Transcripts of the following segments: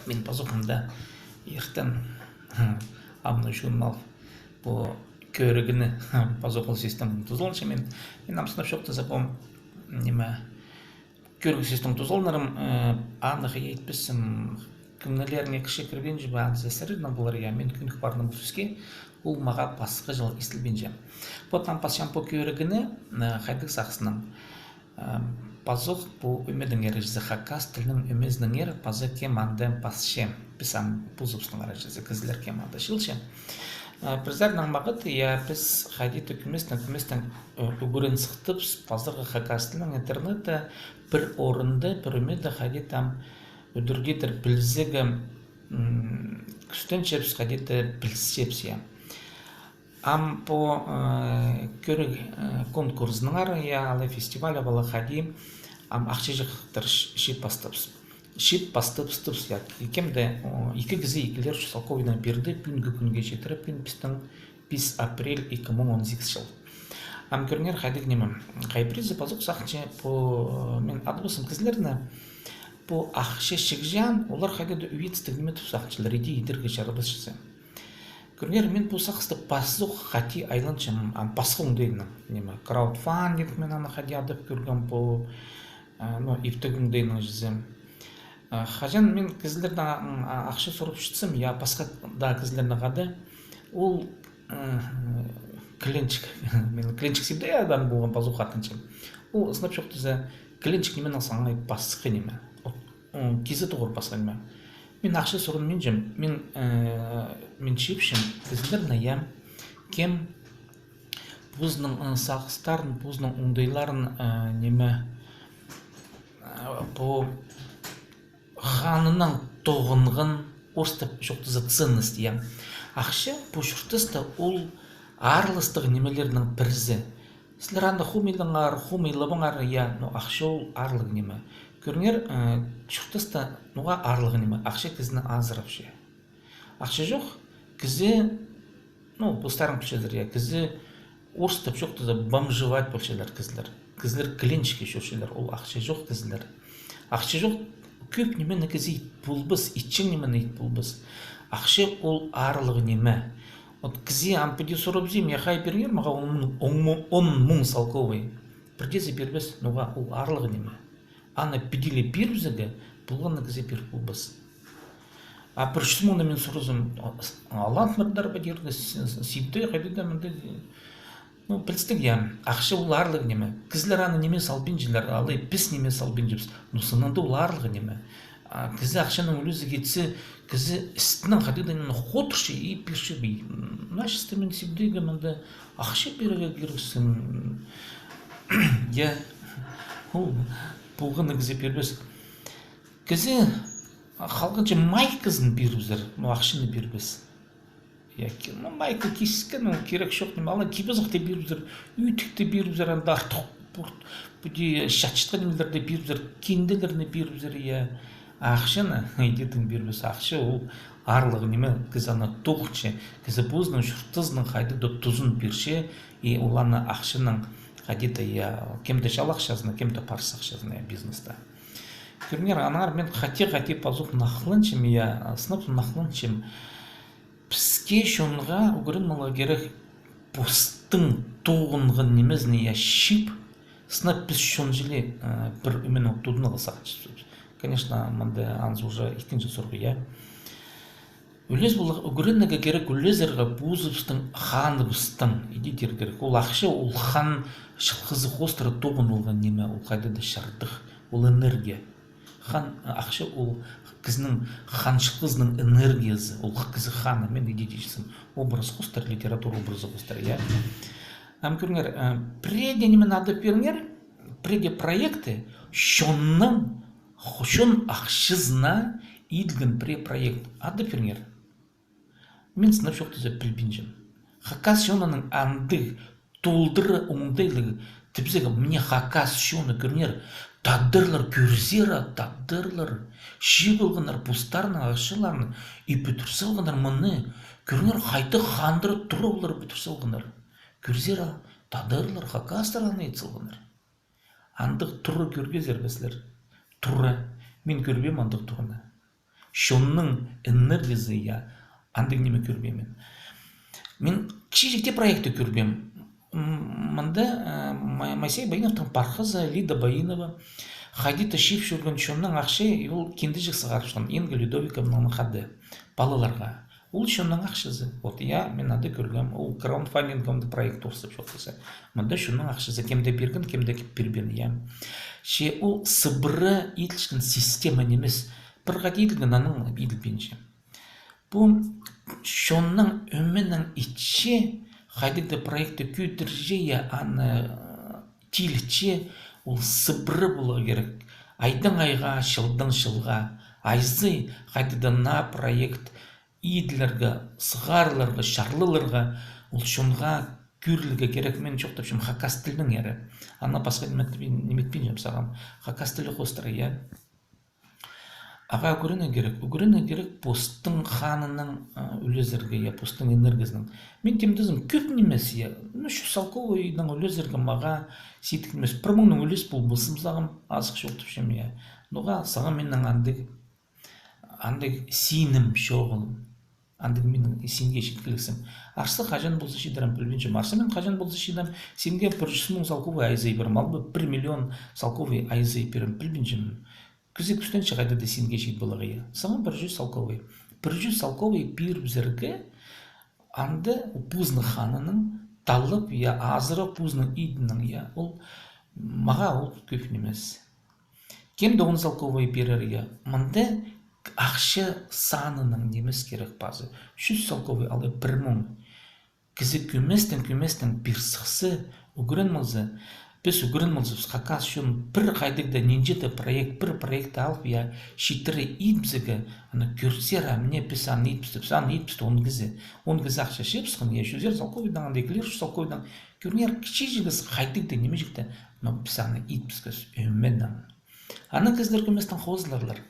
Мен пазухымда ертен амны журнал по körgini пазухыл систем тузолча мен амсынап шокты запом неме körgü систем тузолнарым анық етпісім күнелеріне кіші кірбен жібі анзесері бұлар я мен күнік бардым бұсыске ол маға пасқы жыл істілбен жем. Потам пасшам по körgini қайдық сақсынам. Пазух по өмеден ережізі хакас тілінің өмезнің ер пазы кеманден пасшем. Писам пузыпсының ережізі кізілер кеманды шылшем. Призарның мағыт, я біз қайдеті күместен үгірін сықтып, пазырғы хакас тілінің интернеті бір орынды, бір өмеді қайдетам өдіргетір білзігі күстен чепс қайдеті білсепсия. Ам по көрік конкурсының ары, я алы фестиваля бала қади ам ақшежіқтір шип бастыпс, я кемді екі кізі екілер шысалковидан берді пүнгі күнге жетіріп, пүн пістің 5 апрель 2018 жыл. Ам көрінер қайдық немім. Қайпризі пазық сақчы по мен адыбысым кізлеріні по ақшы шекжан, олар қайдады үйетістік неме тұсақчылар, еде едіргі жарыбыз жызы. Көрінер мен бұл сақысты пасық қати айланшым, пасқың дейінің. Неме краудфандинг мен аны қади адып көрген бұл ефтігің дейінің жызы. Хажан мен кізілердің ақшы сұрып шытсым, я пасқа да кізілердің қады, ол кленчик, мен кленчик сепді ядан болған пазу қатыншым. Ол сынап шоқтызы кленчик немен алсаңай пасқы неме, кезі тұғыр пасқы неме. Мен ақшы сұрын мен жем, мен шепшім кізілердің ям, кем бұзының сақыстарын, бұзының оңдайларын неме по ханының тоғынғын орыстап жоқтызы ценность ем. Ақшы по шұртысты ол арлыстығы немелерінің бірізі. Сілер анда хумилың ар, хумилыбың ар, ақшы ол арлығы неме. Көрінер шұртысты нұға арлығы неме. Ақшы кізіні азырап ше. Ақшы жоқ, кізі, бұстарын күшедір, кізі орыстап жоқтызы бомжевать болшелер кізілер. Кізілер кленчики шошелер, ол ақшы жоқ кізілер. Ақшы жоқ, көп немен кізі бұлбыз, итчен немен ит бұлбыз. Ақшы ол арлығы неме. Кізі ампеде сұрабзем, я қай бергер, маға 10 мың салковый. Бірдезі бербіз, нұға ол арлығы неме. Аны педілі бербізігі, бұлғаны кізі бер бұлбыз. Бір шысмуны мен сұрызым, алант мұрдар бәдерді, сипті, қайдыда мінді. Білістік я, ақшы ол арлығы неме. Кізілер аны неме салбен жылар, алай піс неме салбен жіпс. Нұсынанды ол арлығы неме. Кізі ақшаның өлізі кетсі, кізі істінің қадыдайын қотыршы, и пірші бей. Наш істімен сепдегі мінді ақшы берігі керексін. Я, бұлғыны кізі бербес. Кізі қалғыншы май кізін бербізір, ақшыны бербес. Майка кескен, керек жоқ неме, ала кебізіқті бербізір, үйтікті бербізір, анда артық бұде шатшытқа немелерді бербізір, кенделеріне бербізір, ақшыны едетін бербіз, ақшы ол арлығы неме, кіз ана тоқчы, кізі бұзының шұртызының қайды тұзын берше, ол ана ақшының қадеті кемді шал ақшазына, кемді парсы ақшазына бизнеста. Көрінер, анар мен қате пазуқ нақылыншым, сынап нақылыншым, піске шонға үгірін мұлы керек постың тоғынғын немезіне шип, сынап біз шон жыле бір үмен оқтудың алысаға чіпсіз. Конечно, мұнды аңыз уже ектенші сұрғы, Өлез бұл үгіріннігі керек өлезерға бұзыпстың ханыбыстың едетер керек. Ол ақшы, ол хан шыққызы қостыры тоғын олған неме, ол қайдады шардық, ол энергия. Хан ақшы, ол кізінің ханшықызының энергиясы, ол кізі ханы, мен едетешісім, образ қостыр, литература образы қостыр, Ам көріңер, преде немен ады періңер, преде проекты, шон ақшызына иділген проект ады періңер. Мен сынап шоқтызы білбенжім. Хакас шонаның андық, толдыры оңдайлығы, тіпсігі, мне хакас шоны көріңер, тадырлар көрзера, тадырлар, шиғылғынар, пұстарының ақшыларының, и бүтірсілғынар мұны, көріңер, қайты қандыры тұры олар бүтірсілғынар. Көрзера, тадырлар, хакастараны етсілғынар. Андық тұры көргезер бәсілер. Тұры, мен көрбем андық тұрыны. шонның энергиясы я андык неме көрбеймін. Мен кичижикте проектты көрбем. Мында Майсей Байыновтың пархызы, Лида Байынова, Хадита Шиф жүрген шонның ақшы, ол кенді жықсығар шон, Инга Людовиковнаның хады, балаларға. Ол шонның ақшызы. Вот я мен ады көргем, ол краундфандингымды проект орсып жоқтысы. Мында шонның ақшызы кемде берген, кемде кеп бербен, я. Ше ол сыбыры етілшін система немес, бірға дейілген аның еділбенше. Бұл шонның өмінің итше, хайдыды проекты күйдірже, я аны тилче, ол сыбыры болу керек. Айдың айға, шылдың шылға, айзы хайдыды на проект идлерге, сығарларға, шарлыларға, ол шонға күрлігі керек. Мен жоқтап шым хакас тілдің әрі. Ана басқа неметпен жамсағам. Хакас тілі қостыры, я. Аға үгіріне керек посттың ханының үлезерге, я, посттың энергиясының. Мен темдізім көп немес, я. Шу салковойның үлезерге маға сейтік немес. Бір мұңның үлес бұл бұсымзағым азық жоқтып шем, я. Ноға саған менің андық синім шоғыл. Андық менің сенге шеткіліксім. Арсы қажан болсы шидарам білбеншім. Арсы мен қажан болсы шидам, сенге 100 мың салковой айзай берім. Албы 1 миллион салковой айзай берім білбеншім. Күзі күстен шығайды да сенге шейд болығы я. Саңа 100 салковой. 100 салковой пир бізіргі анды пузны ханының талып, я, азыры пузны идінің, я. Ол маға ол көп немес. Кем 10 салковой берер, я. Мында ақшы санының немес керек базы. 100 салковой алы 1 мың. Кізі көместен бір сықсы үгірін мұлзы. Біз үгірін мұлзы қақас шын бір қайдықда ненжеті бір проекті алып, я, шитірі итбізігі, аны көрсер, әміне біз аны итбізді, он кізі ақша шепсіғын, я, 100 салковойдан, андай келер, 100 салковойдан, көрінер кішежігіз қайдықда немежікті, біз аны итбізгіз өменнің. Аны кіздер көместен қозыларлар.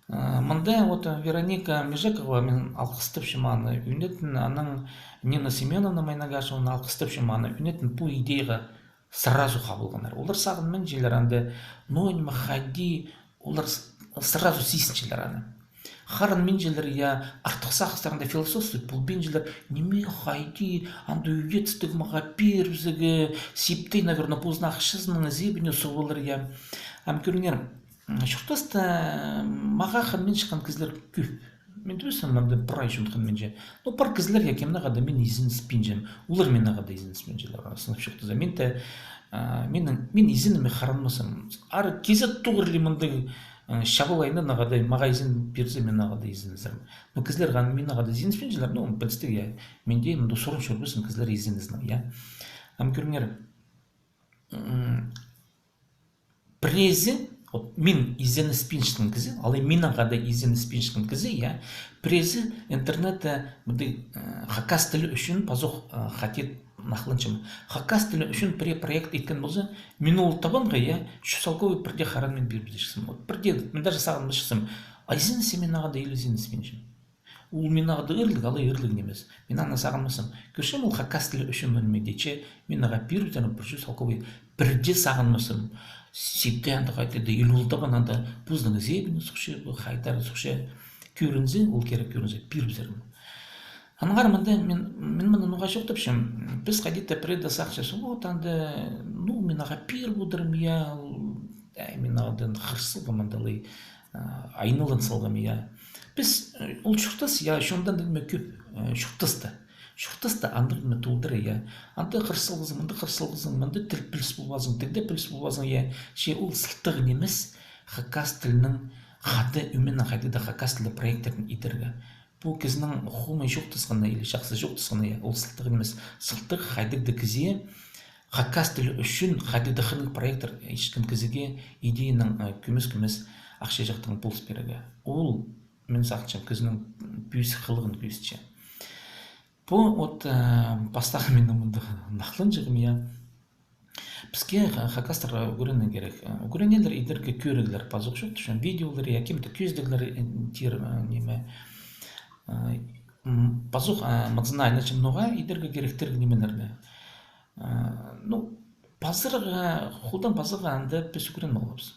Мында вот Вероника Межекова мен алқыстып шыманы үнетін, аның Нина Семеновна Майнагашеваны алқыстып шыманы үнетін бұл идеяға сразу қабылғанар. Олар сағынмен желер анды, нойнма хади, олар сразу сисінчелер аны. Харын мен желер, я, артық сақыстарында философствует, бұл бен желер, неме хайди, анды үйетістік маға пербізігі, септей, наверное, познақ шызының зебіне соғылыр, я. Ам көріңер, шұртасты маға қан мен шыққан кізлер көп. Мен төсін маңды пұрай жұмдықын мен же. Но пар кізлер я кемна ғада мен изін спин жем. Олар мен ғада изін спин желер. Сынып шықты. Мен изініме қаранмасам. Ары кезет тұғырлы маңды шабылайны нағадай маға изін берзе мен нағада изін зірім. Но кізлер ғаны мен нағада изін спин желер. Но білісті, я. Менде мұнда сұрын шөрбесін кізлер изін ізін, я. Ам көріңер, прези мен изені спиншкін кізі, алы мен ағада изені спиншкін кізі, я, прези интернетті хакас тілі үшін пазуқ хатет нақлыншым. Хакас тілі үшін проект еткен болса, мен ол табанға, я, 100 салковой бірде харан мен бербізі шықсым. Бірде, мен даже сағын шықсым, айзені се мен ағада елізені спиншім. Ол мен ағада үрлік, алы үрлік немес. Мен ағына сағынмасым. Көршім ол хакас тілі үшін мөлмедече, мен аға 100 салковой бірде сағынмасым. Септе анды қайтеді, елулда бананда бұздың зебіні сұқшы, қайтары сұқшы, көрінзе, ол керек көрінзе, пир бізерім. Анғар мында, мен мұны нұға жоқтып шым, біз қадетті преда сақшасы, вот анды, мен аға пир бұдырым, я, мен ағадан қырсылға мандалы, айнылын салғым, я. Біз, ол шұқтас, я, шондан ділме көп, шұқтасты. Шұқтасты андырдың тұлдыры, я. Анды қырсылғызың, манды тіл піліс болбазың, тілді піліс болбазың, я. Ше ол сылтығы немес, хакас тілінің қады, үмен қайдыда хакас тілі проектердің итіргі. Бұл кезінің құлмай жоқтысқаны, елі жақсы жоқтысқаны, я. Ол сылтығы немес. Сылтығы қайдықты кізе, хакас тілі үшін қайдыда қының проектер ешкін кізіге идеяның көмес ақша жақтың болс берігі. Ол, мен сақчым, кізінің бүйісі қылығын көйсітші. Бұл от бастағы менің мұнды нақлын жығым, я. Бізге хакастар үгіріне керек. Үгірінелер идерге көрігілер пазық жоқ, түшін видеолар, я, кемді көздігілер тер неме. Пазық мадзына айначым ноға идерге керектергі неменерді. Пазырға, құлдан пазырға анды біз үгірін болғапыз.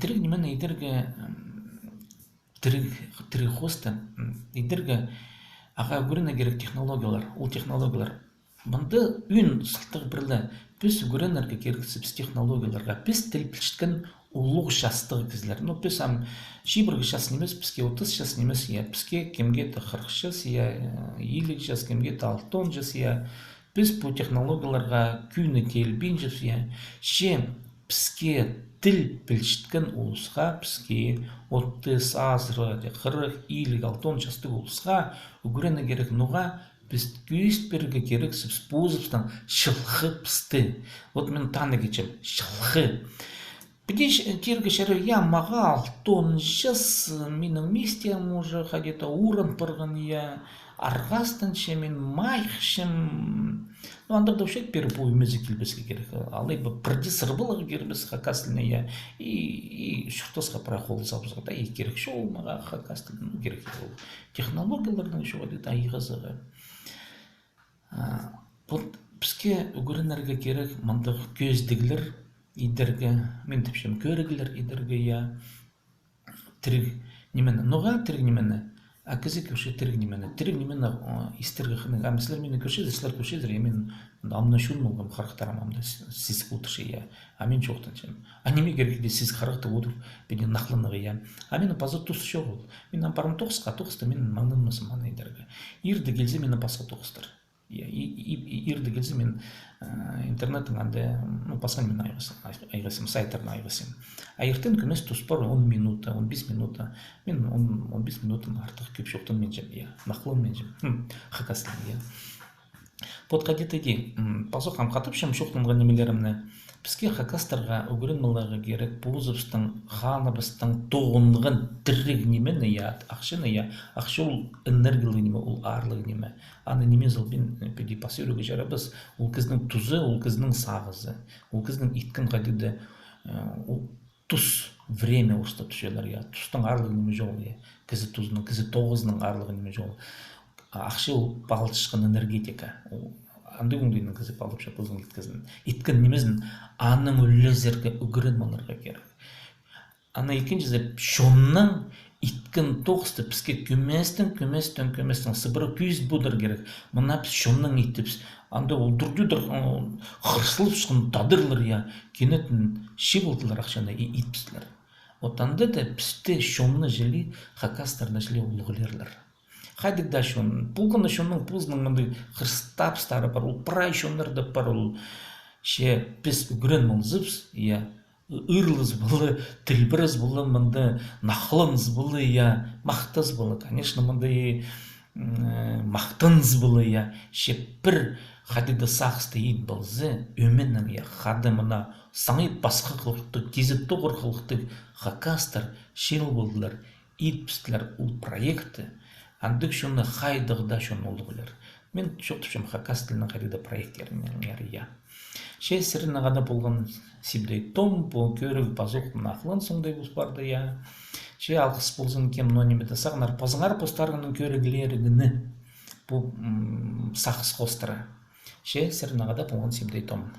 Тірік немен идерге тирик хоста идерге ага гүренә керек технологиялар, ул технологиялар монда үн сылтык бирле біз гүренәргә керек сез технологияларга біз тел билишкен улуг шастыгы кизләр. Ну біз ам шибыргы шас немес, бізге 30 шас немес, я бізге кемге де 40 шас, я 50 шас, кемге де 60 шас, я біз bu технологияларга күні телбин жас, я ше бізге тил билишкен улуска бізге 30 азры 40 50 60 шастык улуска гүренә керек нуга біз күйіст берге керек сіз позывстан шылхы пісті. Вот мен таны кечем, шылхы. Бідеш терге шәрі, я маға 6 жас, менің местем уже где-то урын пырғын, я арғастан ше, мен майхшым. Ну, андырда ұшет бері бұл өмезі келбеске керек. Алай бірде сырбылығы кербес хакастылына, я, и шұртасқа пара қолы сапызға, да, и керек шоу маға хакастылына керек. Технологияларының шоға дейді, айғызығы. Вот бізге үгірінерге керек мандық көздігілер идерге, мен тепшем көрігілер идерге, я тірік немені, ноға тірік немені, әкізі көші тірік немені истерге қының, әмісілер мені көшедір, сілер көшедір, мен амна шүн болғым қарықтарам, амда сізік отыршы, я, мен жоқтан чем. Неме керек де сіз қарықты отыр, беден нақлыныға, я. Мені пазы тұсы жоқ ол. Мен апарым тоқысты, мен маңнын мысым ана идерге. Ирді келзе мені пасқа тоқыстыр. Ирді келсе мен интернеттің аңды, пасқан мен айғасым, сайттарын айғасым. Ертен көмес тұспар 10 минута, 15 минута, мен 15 минутын артық көп жоқтын мен жем, нақылын мен жем, хақастын. Подқа детеде, пасық қамқатып шым жоқтынға немелерімні, бізге хақастарға үгірін мұлағы керек, бұзыбыстың, қаныбыстың, тоғынығын тіррек немені, ақшы ол энергиялы неме, ол арлығы неме. Аны неме зылбен педи пасыруға жарабыз, ол кіздің тұзы, ол кіздің сағызы, ол кіздің иткін қадеді, ол тұз, время ұста түшелер, тұстың арлығы неме жол, кізі тұзының, кізі тоғызының арлығы неме жол. Ақшы ол бағылтышқын энергетика, аңды өңдейінің кізі балып шапылдың иткізін. Иткін немезін аның өлезерге үгірін маларға керек. Ана екінші шонның иткін тоқысты бізге көместен сыбыры күйіз бұдыр керек. Мұна біз шонның иттіпіз. Анда ол дұрдыдыр қырсылып шықын тадырлар, кенетін шебілділер ақшаны итпістілер. Отанда да бізде шонны желі хакастарына желі ұлығылерлер. Хайдық да шон, пулқаны шонның пұзының мұнды қырстапстары бар, ол прай шонларды бар, ол ше біз үгірен мұлзыбыз, ұрлыз бұлы, тілбіріз бұлы, мұнды нақылыңыз бұлы, мақтыз бұлы, конечно, мұнды мақтыңыз бұлы, ше бір хадиды сақысты ет бұлзы, өменнің хады мұна саңайып басқа қылықты, кезет тоғыр қылықты хакастар шел болдылар, ет пістілер ол проекты, андық шоны хайдығда шоны олығылар. Мен шоқтышым хакас тілінің қайдыда проекттерінің әрі. Ше сірін ағада болған сибдей том, бұл көрі базуқтың ақылын соңдай бұз барды. Ше алқыс болсын кем нониметі сағынар. Пазыңар постарғының көрігілерігіні бұл сақыс қостыра. Ше сірін ағада болған сибдей том.